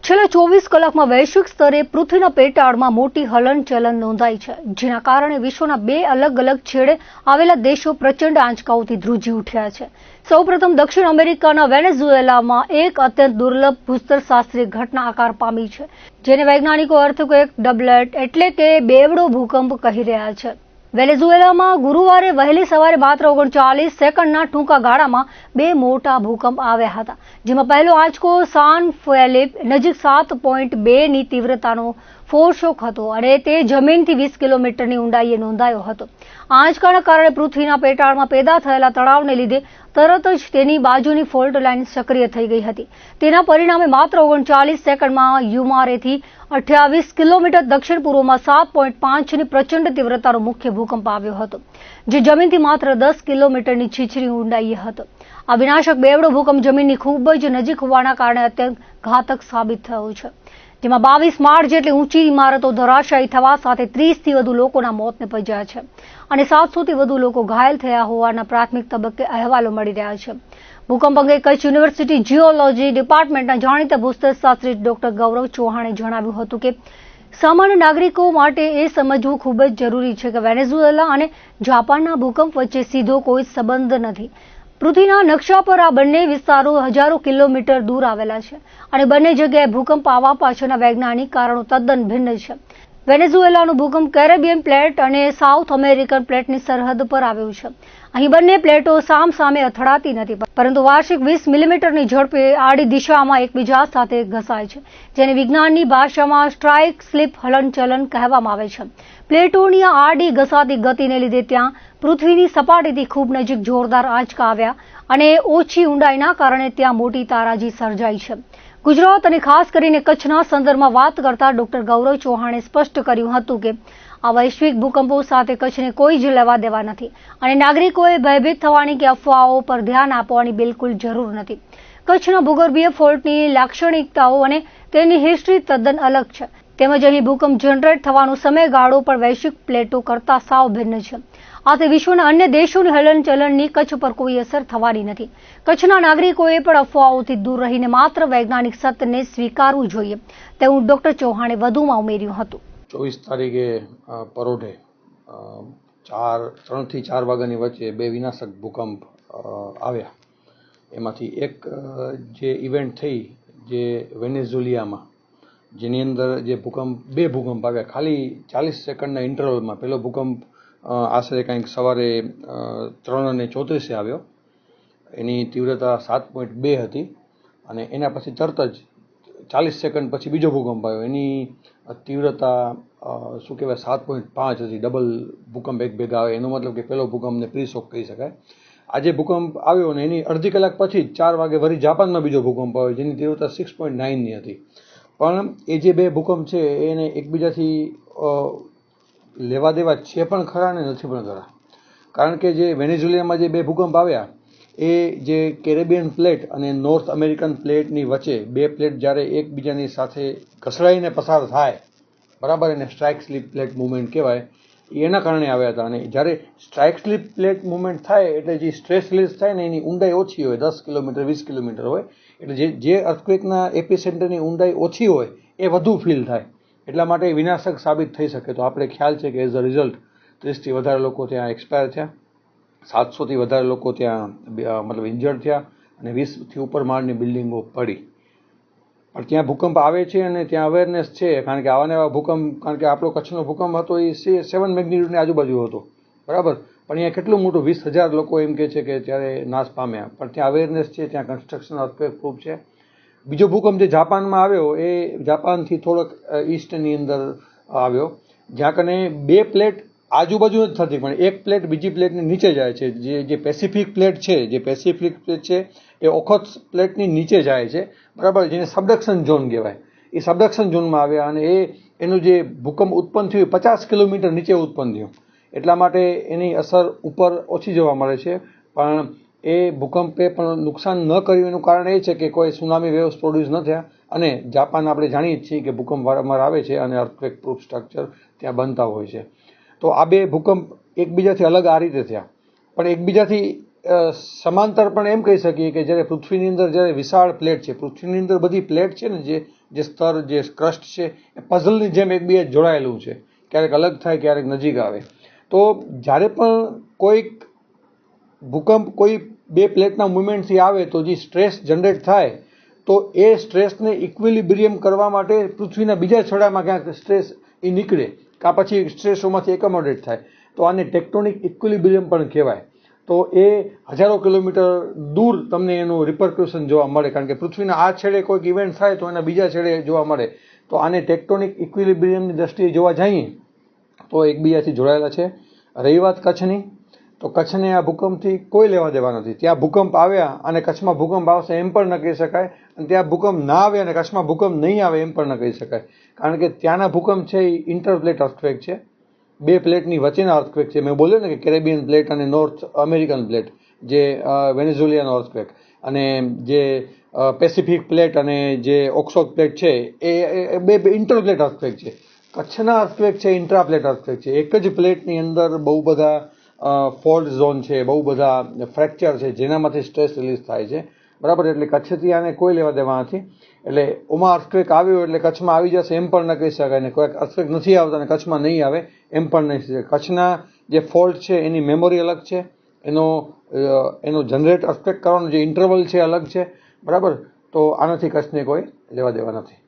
છેલ્લા 24 કલાકમાં વૈશ્વિક સ્તરે પૃથ્વીના પેટાળમાં મોટી હલનચલન નોંધાઈ છે, જેના કારણે વિશ્વના બે અલગ અલગ છેડે આવેલા દેશો પ્રચંડ આંચકાઓથી ધ્રુજી ઉઠ્યા છે. સૌપ્રથમ દક્ષિણ અમેરિકાના વેનેઝુએલામાં એક અત્યંત દુર્લભ ભૂસ્તરશાસ્ત્રીય ઘટના આકાર પામી છે, જેને વૈજ્ઞાનિકો અર્થક્વેક ડબલેટ એટલે કે બેવડો ભૂકંપ કહી રહ્યા છે. વેનેઝુએલામાં ગુરુવારે વહેલી સવારે માત્ર 39 સેકન્ડના ટૂંકા ગાળામાં બે મોટા ભૂકંપ આવ્યા હતા, જેમાં પહેલો આંચકો સાન ફેલિપ નજીક 7.2ની તીવ્રતાનો ફોરશોક હતો અને તે જમીનથી 20 કિલોમીટરની ઊંડાઈએ નોંધાયો હતો. આંચકાના કારણે પૃથ્વીના પેટાળમાં પેદા થયેલા તણાવને લીધે તરત જ તેની બાજુની ફોલ્ટ લાઇન સક્રિય થઈ ગઈ હતી. તેના પરિણામે માત્ર 39 સેકન્ડમાં યુમારેથી 28 કિલોમીટર દક્ષિણ પૂર્વમાં 7.5ની પ્રચંડ તીવ્રતાનો મુખ્ય ભૂકંપ આવ્યો હતો, જે જમીનથી માત્ર 10 કિલોમીટરની છીછરી ઊંડાઈએ હતો. આ વિનાશક બેવડો ભૂકંપ જમીનની ખૂબ જ નજીક હોવાના કારણે અત્યંત ઘાતક સાબિત થયો છે, જેમાં 22 માળ જેટલી ઊંચી ઇમારતો ધરાશાયી થવા સાથે 30થી વધુ લોકોના મોત નિપજ્યા છે અને 700થી વધુ લોકો ઘાયલ થયા હોવાના પ્રાથમિક તબક્કે અહેવાલો મળી રહ્યા છે. ભૂકંપ અંગે કચ્છ યુનિવર્સિટી જીઓલોજી ડિપાર્ટમેન્ટના જાણીતા ભૂસ્તરશાસ્ત્રી ડોક્ટર ગૌરવ ચૌહાણે જણાવ્યું હતું કે સામાન્ય નાગરિકો માટે એ સમજવું ખૂબ જ જરૂરી છે કે વેનેઝુએલા અને જાપાનના ભૂકંપ વચ્ચે સીધો કોઈ સંબંધ નથી. પૃથ્વીના નકશા પર આ બંને વિસ્તારો હજારો કિલોમીટર દૂર આવેલા છે અને બંને જગ્યાએ ભૂકંપ આવવા પાછળના વૈજ્ઞાનિક કારણો તદ્દન ભિન્ન છે. વેનેઝુએલાનો ભૂકંપ કેરેબિયન પ્લેટ અને સાઉથ અમેરિકન પ્લેટની સરહદ પર આવ્યો છે. અહીં બંને પ્લેટો સામસામે અથડાતી નથી, પરંતુ વાર્ષિક 20 મિલીમીટરની ઝડપે આડી દિશામાં એકબીજા સાથે ઘસાય છે, જેને વિજ્ઞાનની ભાષામાં સ્ટ્રાઇક સ્લિપ હલનચલન કહેવામાં આવે છે. પ્લેટોની આ આડી ઘસાતી ગતિને લીધે ત્યાં પૃથ્વીની સપાટીથી ખૂબ નજીક જોરદાર આંચકા આવ્યા અને ઓછી ઊંડાઈના કારણે ત્યાં મોટી તારાજી સર્જાઈ છે. ગુજરાત અને ખાસ કરીને કચ્છના સંદર્ભમાં વાત કરતા ડોક્ટર ગૌરવ ચૌહાણે સ્પષ્ટ કર્યું હતું કે આ વૈશ્વિક ભૂકંપો સાથે કચ્છને કોઈ જ લેવા દેવા નથી અને નાગરિકોએ ભયભીત થવાની કે અફવાઓ પર ધ્યાન આપવાની બિલકુલ જરૂર નથી. કચ્છના ભૂગર્ભીય ફોલ્ટની લાક્ષણિકતાઓ અને તેની હિસ્ટ્રી તદ્દન અલગ છે, તેમજ અહીં ભૂકંપ જનરેટ થવાનો સમયગાળો પણ વૈશ્વિક પ્લેટો કરતાં સાવ ભિન્ન છે. આથી વિશ્વના અન્ય દેશોની હલનચલનની કચ્છ પર કોઈ અસર થવાની નથી. કચ્છના નાગરિકોએ પણ અફવાઓથી દૂર રહીને માત્ર વૈજ્ઞાનિક સત્યને સ્વીકારવું જોઈએ, તેવું ડોક્ટર ચૌહાણે વધુમાં ઉમેર્યું હતું. 24 તારીખે પરોઢે 3 થી 4 વાગ્યાની વચ્ચે બે વિનાશક ભૂકંપ આવ્યા. એમાંથી એક જે ઇવેન્ટ થઈ જે વેનેઝુએલામાં, જેની અંદર જે બે ભૂકંપ આવ્યા ખાલી 40 સેકન્ડના ઇન્ટરવલમાં. પહેલો ભૂકંપ આશરે કંઈક સવારે 3:34 આવ્યો, એની તીવ્રતા 7.2 હતી અને એના પછી તરત જ 40 સેકન્ડ પછી બીજો ભૂકંપ આવ્યો, એની તીવ્રતા 7.5 હતી. ડબલ ભૂકંપ એક ભેગા આવે, એનો મતલબ કે પહેલો ભૂકંપને પ્રી શોક કહી શકાય. આજે ભૂકંપ આવ્યો અને એની અડધી કલાક પછી 4 વાગે વળી જાપાનમાં બીજો ભૂકંપ આવ્યો, જેની તીવ્રતા 6.9ની હતી. પણ એ જે બે ભૂકંપ છે એને એકબીજાથી લેવા દેવા છે પણ ખરા ને નથી પણ ખરા. કારણ કે જે વેનેઝુએલામાં જે બે ભૂકંપ આવ્યા એ જે કેરેબિયન પ્લેટ અને નોર્થ અમેરિકન પ્લેટની વચ્ચે બે પ્લેટ જ્યારે એકબીજાની સાથે ઘસડાઈને પસાર થાય, બરાબર, એને સ્ટ્રાઇક સ્લિપ પ્લેટ મુવમેન્ટ કહેવાય, એના કારણે આવ્યા હતા. અને જ્યારે સ્ટ્રાઇક સ્લિપ પ્લેટ મુવમેન્ટ થાય એટલે જે સ્ટ્રેસ રિલીઝ થાય ને એની ઊંડાઈ ઓછી હોય, 10 કિલોમીટર 20 કિલોમીટર હોય, એટલે જે અર્થક્વેકના એપિસેન્ટરની ઊંડાઈ ઓછી હોય એ વધુ ફીલ થાય, એટલા માટે વિનાશક સાબિત થઈ શકે. તો આપણે ખ્યાલ છે કે એઝ અ રિઝલ્ટ 30થી વધારે લોકો ત્યાં એક્સપાયર થયા, 700થી વધારે લોકો ત્યાં મતલબ ઇન્જર્ડ થયા અને 20થી ઉપર માળની બિલ્ડિંગો પડી. પણ ત્યાં ભૂકંપ આવે છે અને ત્યાં અવેરનેસ છે, કારણ કે આવા ને આવા ભૂકંપ, કારણ કે આપણો કચ્છનો ભૂકંપ હતો એ 7 મેગ્નિટ્યુડની આજુબાજુ હતો, બરાબર, પણ અહીંયા કેટલું મોટું 20,000 લોકો એમ કહે છે કે ત્યારે નાશ પામ્યા. પણ ત્યાં અવેરનેસ છે, ત્યાં કન્સ્ટ્રક્શન અર્થક્વેક પ્રૂફ છે. બીજો ભૂકંપ જે જાપાનમાં આવ્યો એ જાપાનથી થોડોક ઈસ્ટની અંદર આવ્યો, જ્યાં કને બે પ્લેટ આજુબાજુ નથી થતી પણ એક પ્લેટ બીજી પ્લેટની નીચે જાય છે. જે પેસિફિક પ્લેટ છે એ ઓખોત્સ પ્લેટની નીચે જાય છે, બરાબર, જેને સબડક્શન ઝોન કહેવાય. એ સબડક્શન ઝોનમાં આવ્યા અને એનું જે ભૂકંપ ઉત્પન્ન થયું 50 કિલોમીટર નીચે ઉત્પન્ન થયું, એટલા માટે એની અસર ઉપર ઓછી જોવા મળે છે. પણ એ ભૂકંપે પણ નુકસાન ન કર્યું એનું કારણ એ છે કે કોઈ સુનામી વેવ્સ પ્રોડ્યુસ ન થયા અને જાપાન આપણે જાણીએ છીએ કે ભૂકંપ વારંવાર આવે છે અને અર્થક્વેક પ્રૂફ સ્ટ્રક્ચર ત્યાં બનતા હોય છે. તો આ બે ભૂકંપ એકબીજાથી અલગ આ રીતે થયા, પણ એકબીજાથી સમાંતર પણ એમ કહી શકીએ કે જ્યારે પૃથ્વીની અંદર જ્યારે વિશાળ પ્લેટ છે, પૃથ્વીની અંદર બધી પ્લેટ છે ને, જે સ્તર, જે ક્રસ્ટ છે, એ પઝલની જેમ એકબીજા જોડાયેલું છે, ક્યારેક અલગ થાય, ક્યારેક નજીક આવે. તો જ્યારે પણ કોઈક ભૂકંપ કોઈ બે પ્લેટના મુવમેન્ટથી આવે તો જે સ્ટ્રેસ જનરેટ થાય, તો એ સ્ટ્રેસને ઇક્વિલિબ્રિયમ કરવા માટે પૃથ્વીના બીજા છેડામાં ક્યાંક સ્ટ્રેસ એ નીકળે, કાં પછી સ્ટ્રેસોમાંથી એકોમોડેટ થાય. તો આને ટેક્ટોનિક ઇક્વિલિબ્રિયમ પણ કહેવાય. તો એ હજારો કિલોમીટર દૂર તમને એનું રિપરક્યુશન જોવા મળે, કારણ કે પૃથ્વીના આ છેડે કોઈક ઇવેન્ટ થાય તો એના બીજા છેડે જોવા મળે. તો આને ટેક્ટોનિક ઇક્વિલિબ્રિયમની દ્રષ્ટિએ જોવા જઈએ તો એકબીજાથી જોડાયેલા છે. રહી વાત કચ્છની, તો કચ્છને આ ભૂકંપથી કોઈ લેવા દેવા નથી. ત્યાં ભૂકંપ આવ્યા અને કચ્છમાં ભૂકંપ આવશે એમ પણ ન કહી શકાય, અને ત્યાં ભૂકંપ ના આવે અને કચ્છમાં ભૂકંપ નહીં આવે એમ પણ ન કહી શકાય, કારણ કે ત્યાંના ભૂકંપ છે એ ઇન્ટરપ્લેટ અર્થક્વેક છે, બે પ્લેટની વચ્ચેના અર્થક્વેક છે. મેં બોલ્યો ને કે કેરેબિયન પ્લેટ અને નોર્થ અમેરિકન પ્લેટ, જે વેનેઝુએલાનો અર્થક્વેક, અને જે પેસિફિક પ્લેટ અને જે ઓક્સોક પ્લેટ છે એ બે ઇન્ટરપ્લેટ અર્થક્વેક છે. કચ્છના અર્થક્વેક છે ઇન્ટ્રાપ્લેટ અર્થક્વેક છે. એક જ પ્લેટની અંદર બહુ બધા ફોલ્ટ ઝોન છે, બહુ બધા ફ્રેક્ચર છે, જેનામાંથી સ્ટ્રેસ રિલીઝ થાય છે. બરાબર, એટલે કચ્છથી આને કોઈ લેવા દેવા નથી. એટલે ઓમાં અર્થક્વેક આવ્યો એટલે કચ્છમાં આવી જશે એમ પણ ન કહી શકાય, ને કોઈ અર્થક્વેક નથી આવતા અને કચ્છમાં નહીં આવે એમ પણ નહીં શકાય. કચ્છના જે ફોલ્ટ છે એની મેમોરી અલગ છે, એનો જનરેટ અર્થક્વેક કરવાનો જે ઇન્ટરવલ છે અલગ છે. બરાબર, તો આનાથી કચ્છને કોઈ લેવા દેવા નથી.